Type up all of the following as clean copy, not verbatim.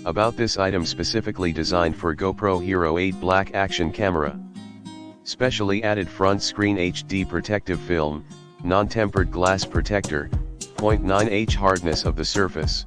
About this item specifically designed for GoPro Hero 8 Black Action Camera. Specially added front screen HD protective film, non-tempered glass protector, 0.9H hardness of the surface.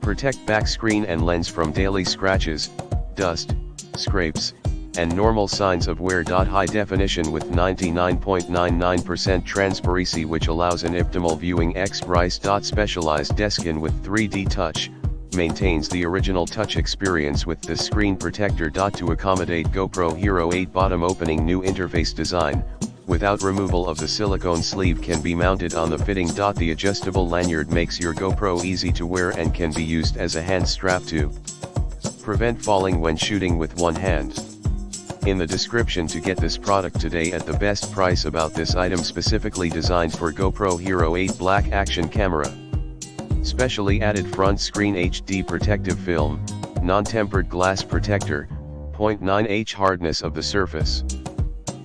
Protect back screen and lens from daily scratches, dust, scrapes, and normal signs of wear. High definition with 99.99% transparency, which allows an optimal viewing. X-Price. Specialized deskin with 3D touch, maintains the original touch experience with the screen protector. To accommodate GoPro Hero 8 bottom opening new interface design, without removal of the silicone sleeve, can be mounted on the fitting. The adjustable lanyard makes your GoPro easy to wear and can be used as a hand strap to prevent falling when shooting with one hand. In the description to get this product today at the best price. About this item specifically designed for GoPro Hero 8 Black Action Camera. Specially added front screen HD protective film, non-tempered glass protector, 0.9H hardness of the surface.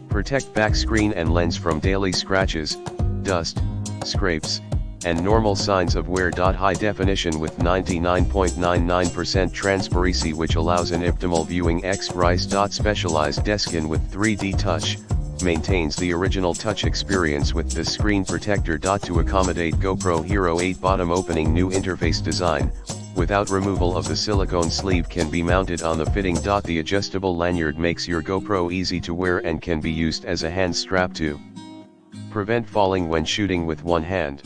Protect back screen and lens from daily scratches, dust, scrapes, and normal signs of wear. High definition with 99.99% transparency, which allows an optimal viewing. X-Price. Specialized deskin with 3D touch, maintains the original touch experience with the screen protector. To accommodate GoPro Hero 8 bottom opening new interface design, without removal of the silicone sleeve, can be mounted on the fitting. The adjustable lanyard makes your GoPro easy to wear and can be used as a hand strap to prevent falling when shooting with one hand.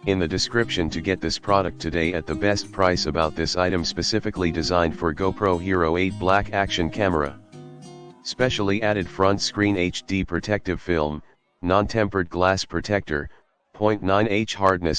In the description to get this product today at the best price. About this item specifically designed for GoPro Hero 8 Black Action Camera. Specially added front screen HD protective film, non-tempered glass protector, 0.9H hardness.